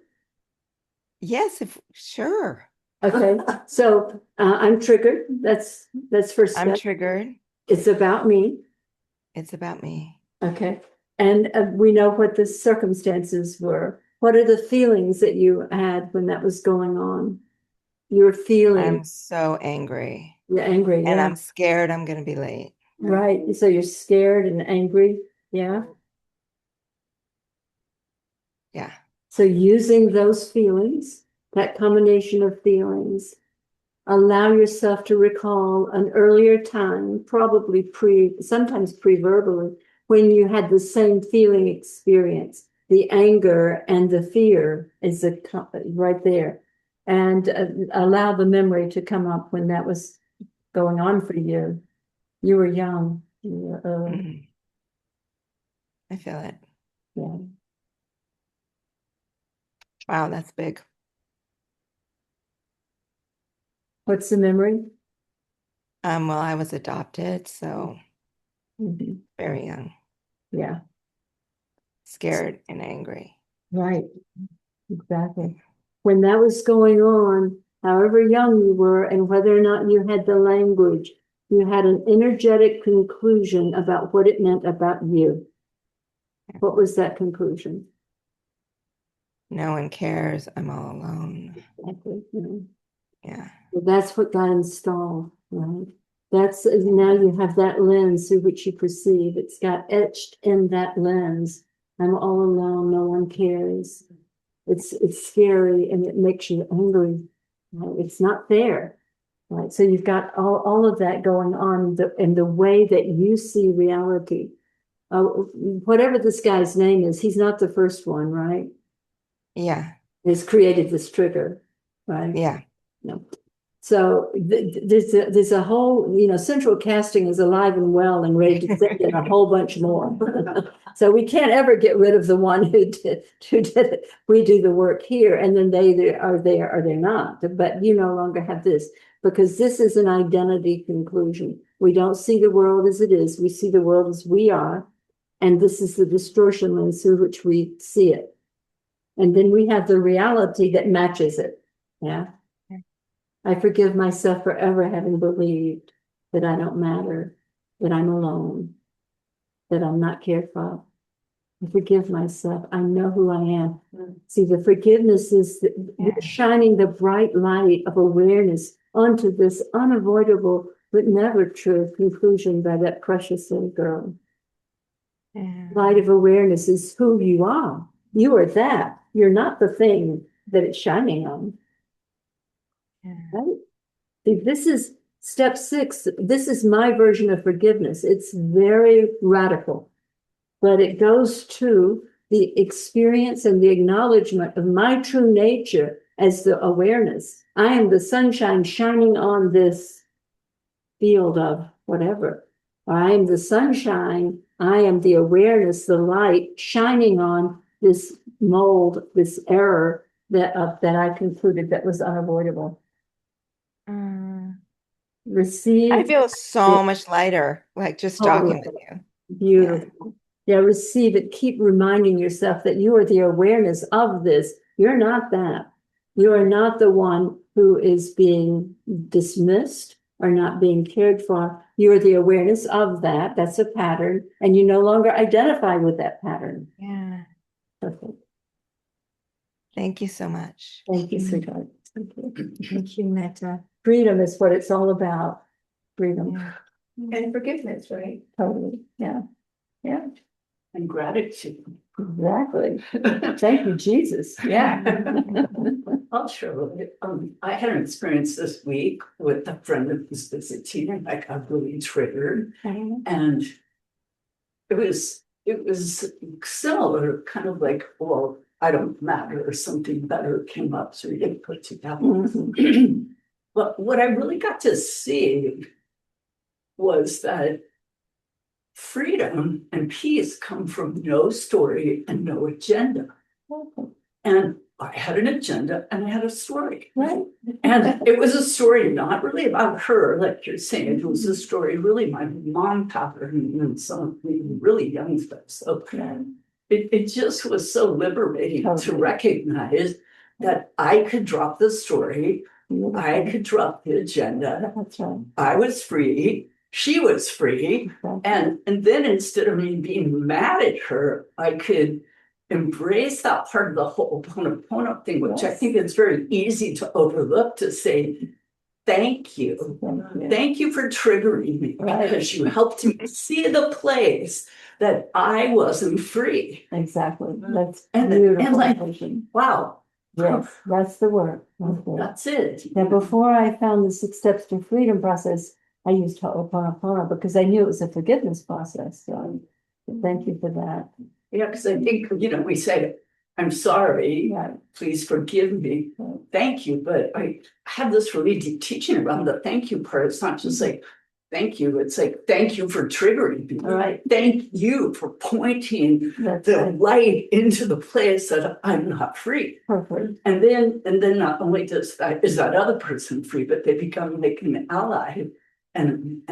Yes, sure. Okay. So I'm triggered. That's first I'm step. triggered. It's about me. It's about me. Okay. And we know what the circumstances were. What are the feelings that you had when that was going on? You're feeling. I'm so angry. You're angry. And Yeah. I'm scared I'm going to be late. Right. So you're scared and angry. Yeah. Yeah. So using those feelings, that combination of feelings, allow yourself to recall an earlier time, probably sometimes pre-verbally, when you had the same feeling experience. The anger and the fear is right there. And allow the memory to come up when that was going on for you. You were young. Mhm. I feel it. Yeah. Wow, that's big. What's the memory? Well, I was adopted, so Mhm. very young, Yeah, scared and angry. right. Exactly. When that was going on, however young you were and whether or not you had the language, you had an energetic conclusion about what it meant about you. What was that conclusion? No one cares. I'm all alone. Exactly. You know, Yeah. well, that's what got installed, right? That's now you have that lens through which you perceive. It's got etched in that lens. I'm all alone. No one cares. It's scary and it makes you angry. Right? It's not fair. Right. So you've got all of that going on in the way that you see reality. Whatever this guy's name is, he's not the first one, right? Yeah. He's created this trigger, right? Yeah. No. So there's a whole, central casting is alive and well and ready to send in a whole bunch more. So we can't ever get rid of the one who did it. We do the work here and then they are there or they're not. But you no longer have this because this is an identity conclusion. We don't see the world as it is. We see the world as we are. And this is the distortion lens through which we see it. And then we have the reality that matches it. Yeah. I forgive myself for ever having believed that I don't matter, that I'm alone, that I'm not cared for. I forgive myself. I know who I am. See, the forgiveness is shining the bright light of awareness onto this unavoidable but never true conclusion by that precious little girl. Yeah. Light of awareness is who you are. You are that. You're not the thing that it's shining on. Yeah. Right? See, this is step 6. This is my version of forgiveness. It's very radical. but it goes to the experience and the acknowledgement of my true nature as the awareness. I am the sunshine shining on this field of whatever. I am the sunshine. I am the awareness, the light shining on this mold, this error that I concluded that was unavoidable. Mm. Receive. I feel so it. much lighter, like just Totally. talking with you. Beautiful. Yeah, receive it. Keep reminding yourself that you are the awareness of this. You're not that. You are not the one who is being dismissed or not being cared for. You are the awareness of that. That's a pattern, and you no longer identify with that pattern. Yeah. Perfect. Thank you so much. Thank you, sweetheart. Thank you. Thank you, Metta. Freedom is what it's all about. Freedom. Yeah. And forgiveness, right? Totally. Yeah. Yeah. And gratitude. Exactly. Thank you, Jesus. Yeah. I'll share. I had an experience this week with a friend that was visiting, and I got really triggered. And it was similar, kind of like, well, I don't matter, or something better came up, so we didn't put together. But what I really got to see was that freedom and peace come from no story and no agenda. And I had an agenda and I had a story. Right. And it was a story not really about her, like you're saying. It was a story really my mom pattern and some of the really young stuff. So it just was so liberating to recognize that I could drop the story. I could drop the agenda. That's right. I was free. She was free. And then instead of me being mad at her, I could embrace that part of the whole Ho'oponopono thing, which I think is very easy to overlook, to say, thank you. Thank you for triggering me, because you helped me see the place that I wasn't free. Exactly. That's And beautiful. like, wow. Yes, that's the work. That's it. Now, before I found the 6 steps to freedom process, I used Ho'oponopono because I knew it was a forgiveness process. So thank you for that. Yeah, because I think, we say, I'm sorry, Right. please forgive me, thank you. But I had this really deep teaching around the thank you part. It's not just like, thank you, it's like, thank you for triggering me. All right. Thank you for pointing That's the right. light into the place that I'm not free. Perfect. And then not only is that other person free, but they become like an ally. And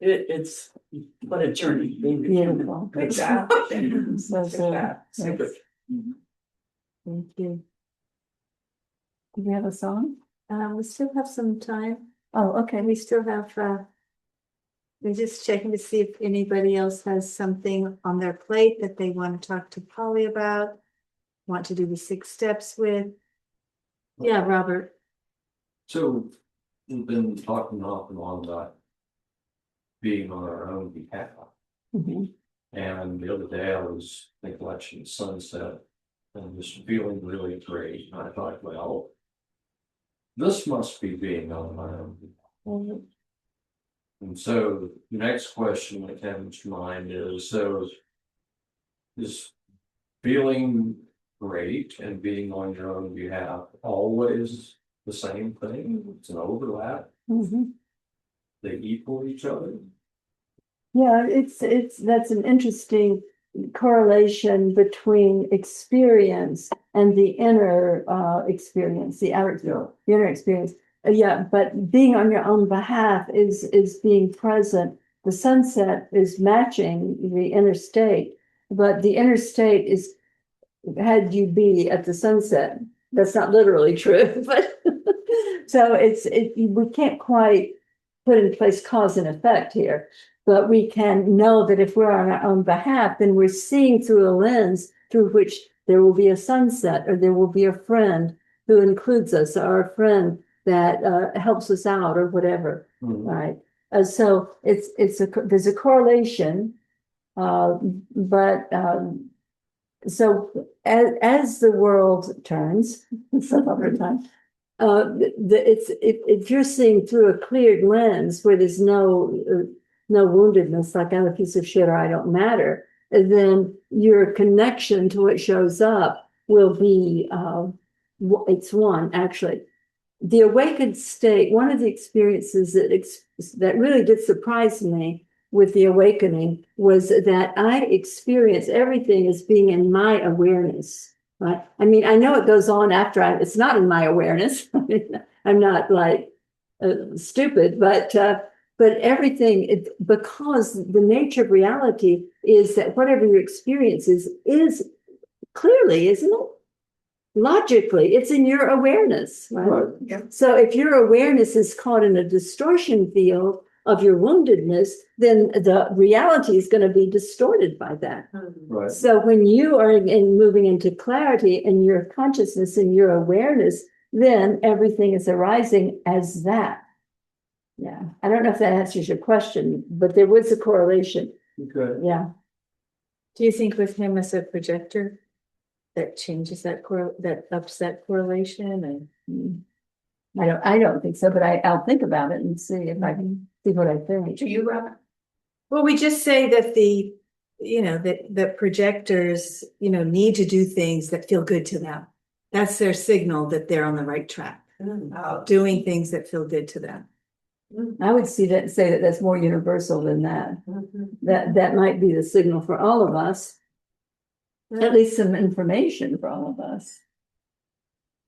it's what a journey being a human. Beautiful. Exactly. So good. Super. Thank you. Do we have a song? We still have some time. Oh, okay. We still have, we're just checking to see if anybody else has something on their plate that they want to talk to Polly about, want to do the 6 steps with. Yeah, Robert. So we've been talking off and on about being on our own behalf. Mhm. And the other day I was watching sunset and just feeling really great. And I thought, well, this must be being on my own behalf. And so the next question that comes to mind is, so is feeling great and being on your own behalf always the same thing? It's an overlap. They equal each other. Yeah, that's an interesting correlation between experience and the inner experience, the inner experience. Yeah, but being on your own behalf is being present. The sunset is matching the inner state, but the inner state is had you be at the sunset. That's not literally true, but so we can't quite put in place cause and effect here. But we can know that if we're on our own behalf, then we're seeing through a lens through which there will be a sunset, or there will be a friend who includes us, or a friend that helps us out, or whatever. Right. So there's a correlation, but so as the world turns some other time, if you're seeing through a cleared lens where there's no no woundedness, like I'm a piece of shit or I don't matter, then your connection to what shows up will be, it's one, actually. The awakened state, one of the experiences that really did surprise me with the awakening was that I experienced everything as being in my awareness, right? I mean, I know it goes on after it's not in my awareness. I'm not like stupid, but everything, because the nature of reality is that whatever your experience is clearly, isn't it? Logically, it's in your awareness, right? Right. Yeah. So if your awareness is caught in a distortion field of your woundedness, then the reality is going to be distorted by that. Right. So when you are moving into clarity and your consciousness and your awareness, then everything is arising as that. Yeah. I don't know if that answers your question, but there was a correlation. Okay. Yeah. Do you think with him as a projector, that changes that that ups that correlation? And I don't think so, but I'll think about it and see if I can see what I think. Do you, Robin? well, we just say that that projectors, need to do things that feel good to them. That's their signal that they're on the right track, doing things that feel good to them. I would say that that's more universal than that. That might be the signal for all of us. At least some information for all of us.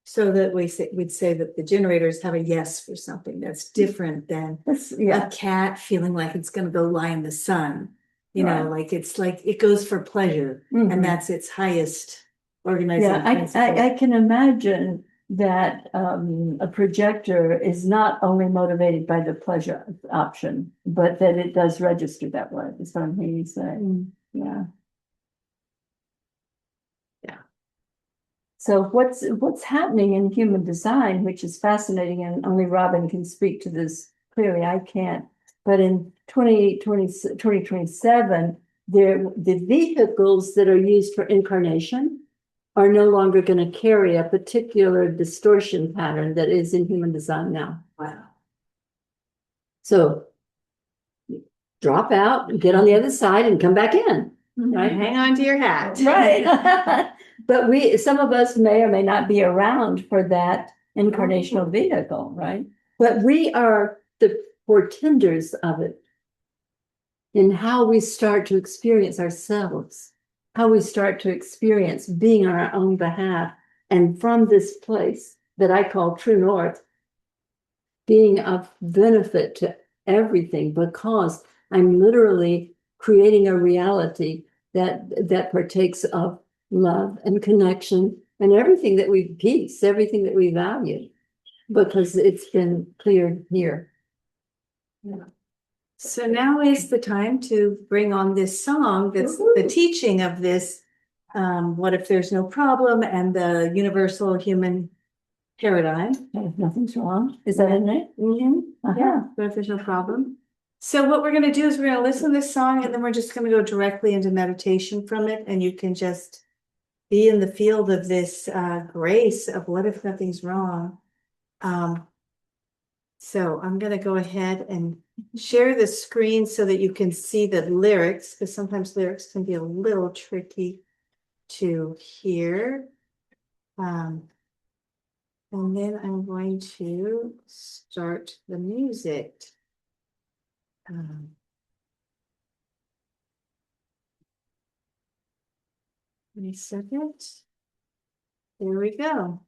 So that we'd say that the generators have a yes for something that's different than a cat feeling like it's going to go lie in the sun. Like it's like it goes for pleasure, and that's its highest organizing. Yeah, I can imagine that a projector is not only motivated by the pleasure option, but that it does register that way. Is what I'm hearing you say. Yeah. So what's happening in human design, which is fascinating, and only Robin can speak to this clearly, I can't. But in 2027, the vehicles that are used for incarnation are no longer going to carry a particular distortion pattern that is in human design now. Wow. So drop out, get on the other side, and come back in. Right? Hang on to your hat. Right. But some of us may or may not be around for that incarnational vehicle, right? But we are the portenders of it in how we start to experience ourselves, how we start to experience being on our own behalf. And from this place that I call True North, being of benefit to everything, because I'm literally creating a reality that partakes of love and connection and everything that we peace, everything that we value, because it's been cleared here. Yeah. So now is the time to bring on this song that's the teaching of this. What if there's no problem, and the universal human paradigm. Nothing's wrong. Is that in it? Yeah, what if there's no problem? So what we're going to do is we're going to listen to this song, and then we're just going to go directly into meditation from it, and you can just be in the field of this grace of what if nothing's wrong. So I'm going to go ahead and share the screen so that you can see the lyrics, because sometimes lyrics can be a little tricky to hear. And then I'm going to start the music. Wait a second. There we go.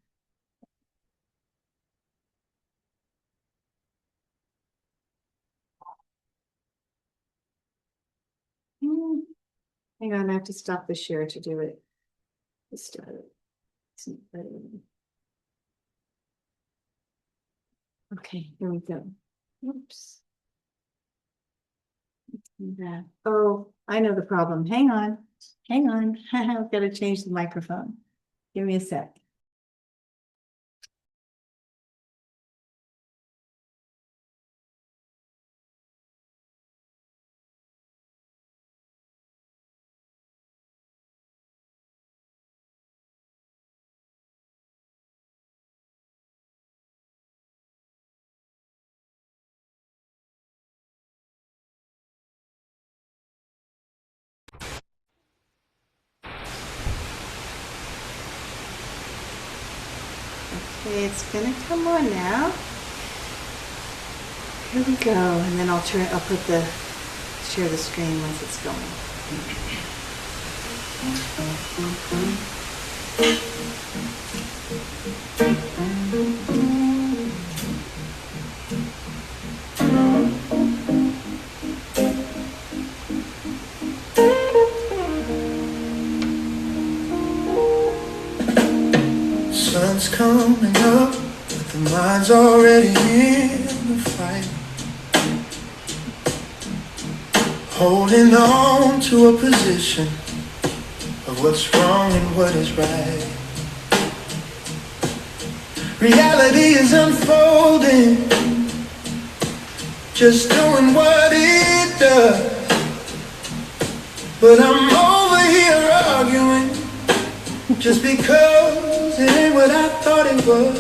Hang on, I have to stop the share to do it. Okay, here we go. Oops. Oh, I know the problem. Hang on. I've got to change the microphone. Give me a sec. Okay, it's gonna come on now. Here we go, and then I'll share the screen once it's going. Sun's coming up, but the mind's already in the fight. Holding on to a position of what's wrong and what is right. Reality is unfolding, just doing what it does. But I'm over here arguing just because it ain't what I thought it was.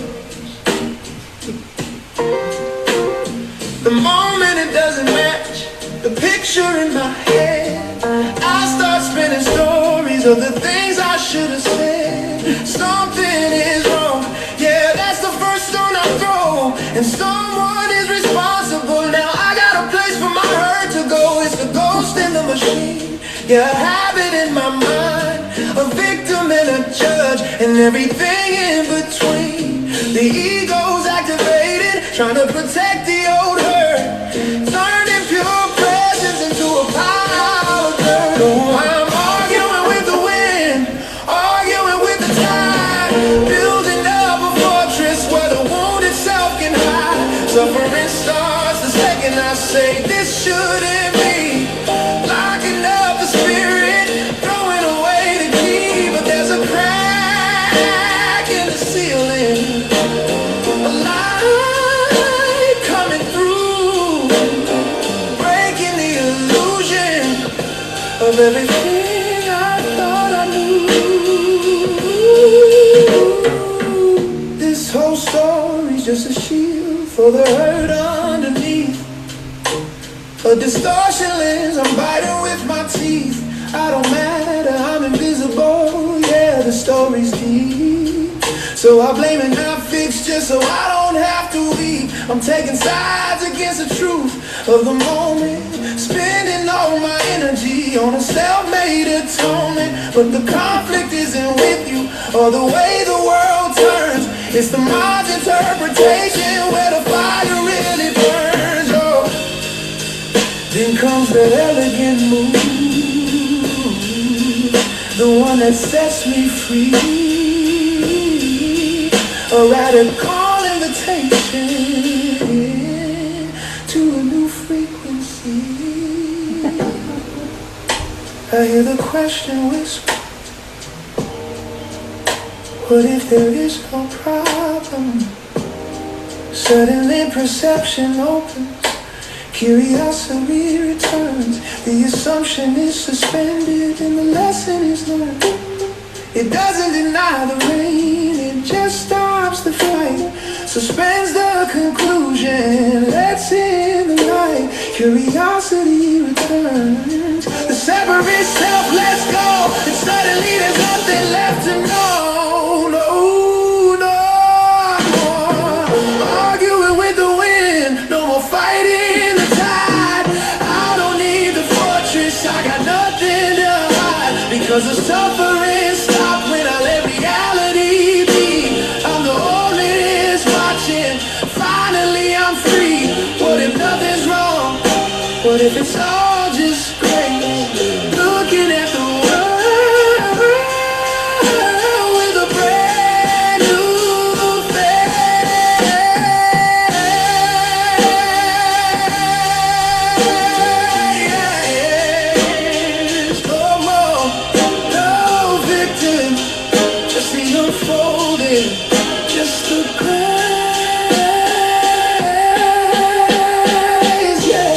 The moment it doesn't match the picture in my head, I start spinning stories of the things I should have said. Something is wrong, yeah, that's the first stone I throw, and someone is responsible. Now I got a place for my hurt to go. It's the ghost in the machine, yeah, I have it in my mind, a victim and a judge, and everything in between. The ego's activated, trying to protect the old hurt, turning pure presence into a pile of dirt. Oh, I'm arguing with the wind, arguing with the tide, building up a fortress where the wound itself can hide. Suffering starts the second I say this shouldn't be. Locking up the spirit, throwing away the key, but there's a crack in the ceiling, a light coming through, breaking the illusion of everything I thought I knew. This whole story's just a shield for the hurt underneath, a distortion lens I'm biting with my teeth. I don't matter, I'm invisible, yeah, the story's deep. So I blame it, not fixed, just so I don't have to weep. I'm taking sides against the truth of the moment, spending all my energy on a self-made atonement. But the conflict isn't with you or the way the world turns, it's the mind's interpretation where the fire really burns. Oh, then comes that elegant move, the one that sets me free, a radical invitation to a new frequency. I hear the question whisper, what if there is no problem? Suddenly perception opens, curiosity returns, the assumption is suspended and the lesson is learned. It doesn't deny the rain, it just stops the flight, suspends the conclusion, lets in the light. Curiosity returns, the separate self lets go, and suddenly there's nothing left to know. No, no more arguing with the wind, no more fighting the tide. I don't need the fortress, I got nothing to hide, because the suffering stopped when I let reality be. I'm the oldest watching, finally I'm free. What if nothing's wrong? What if it's all just great? Looking at the world with a brand new face. No more, no victim, just the unfolding, just the grace, yeah.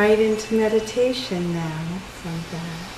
right into meditation now from that.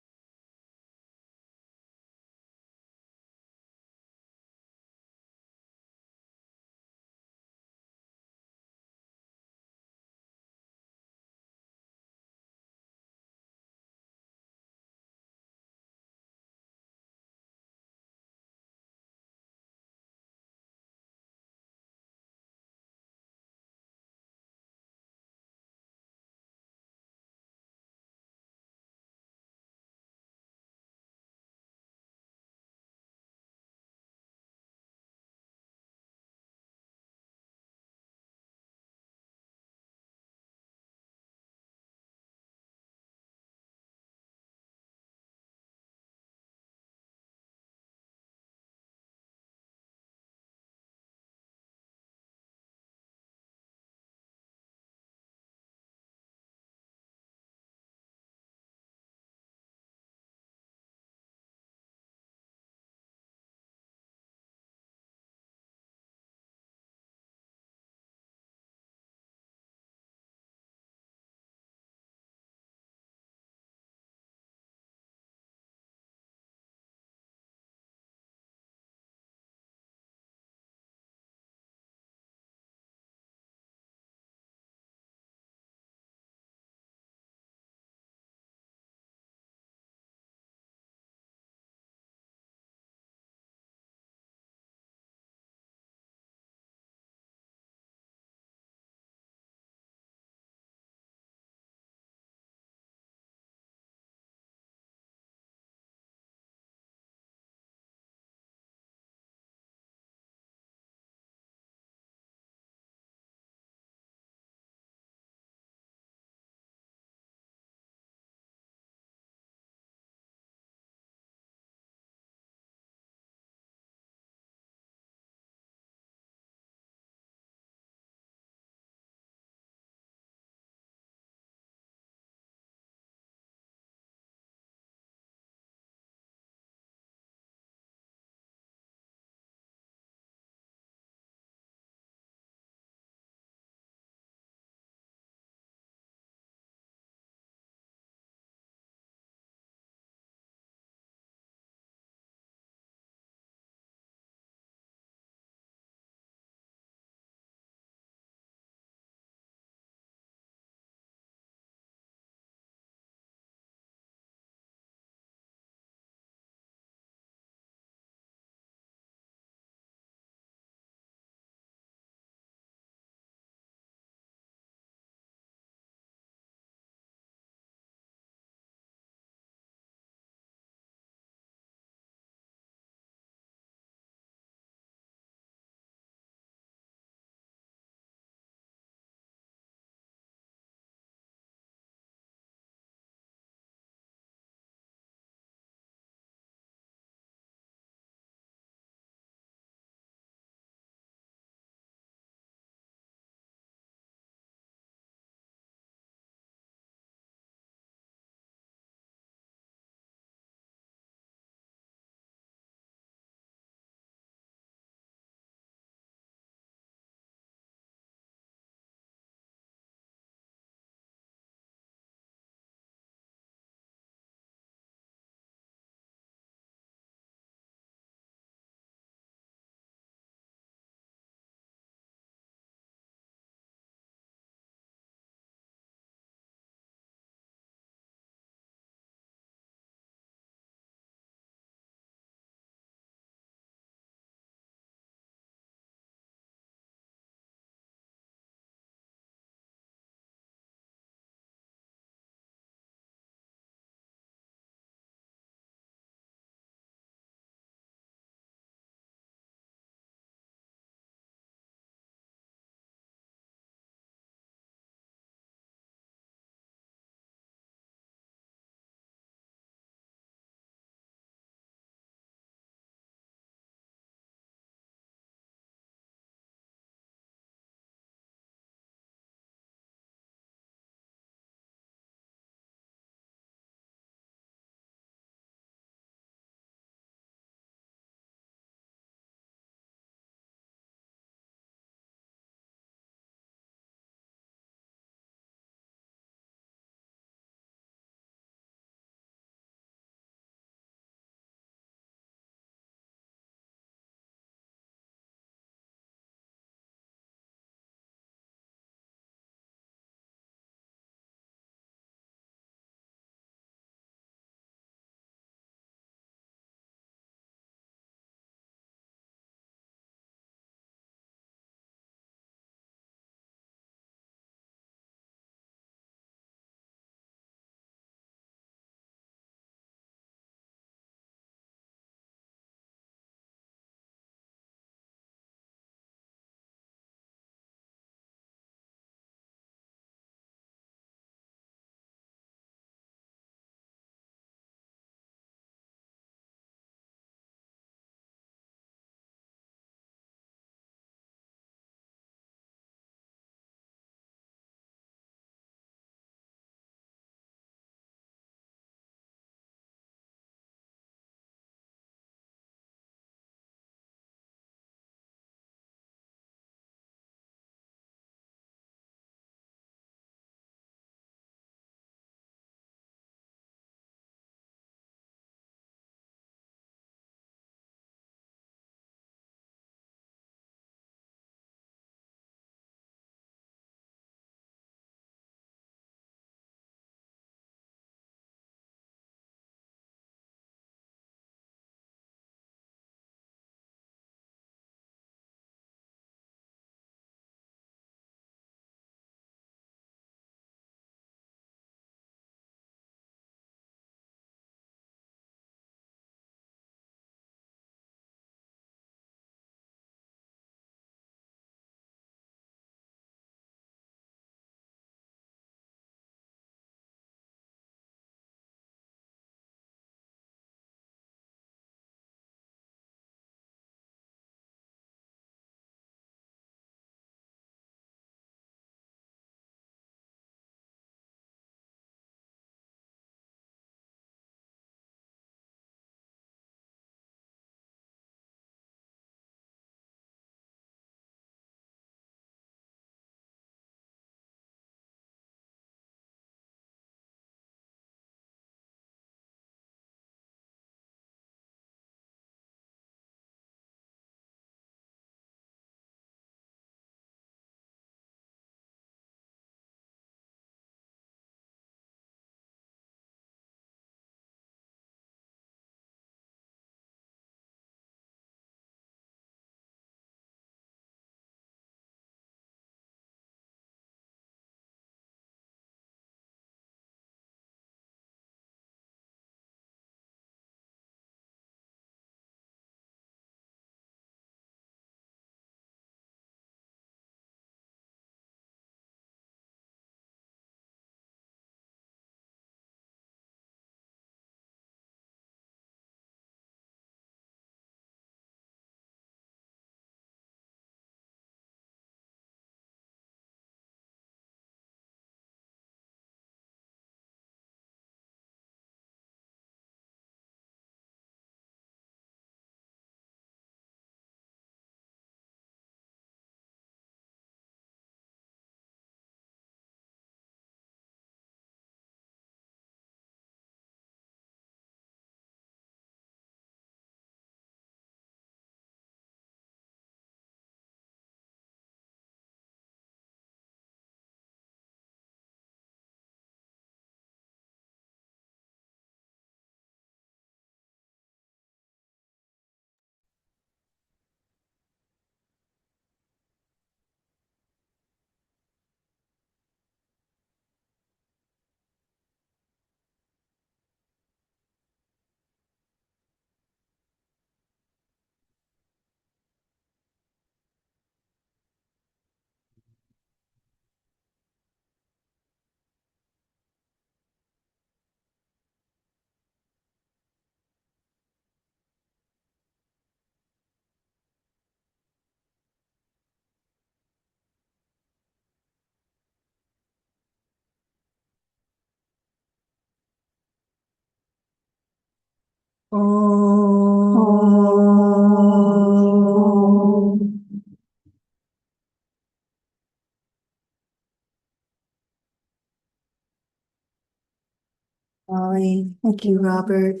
Polly. Thank you, Robert.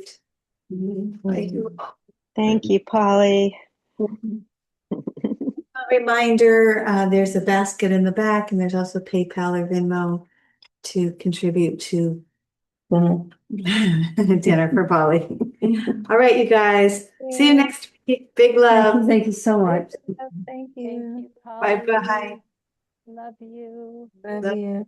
Thank you. Thank you, Polly. A reminder, there's a basket in the back and there's also PayPal or Venmo to contribute to dinner for Polly. All right, you guys. See you next week. Big love. Thank you so much. Thank you. Bye bye. Love you. Love you.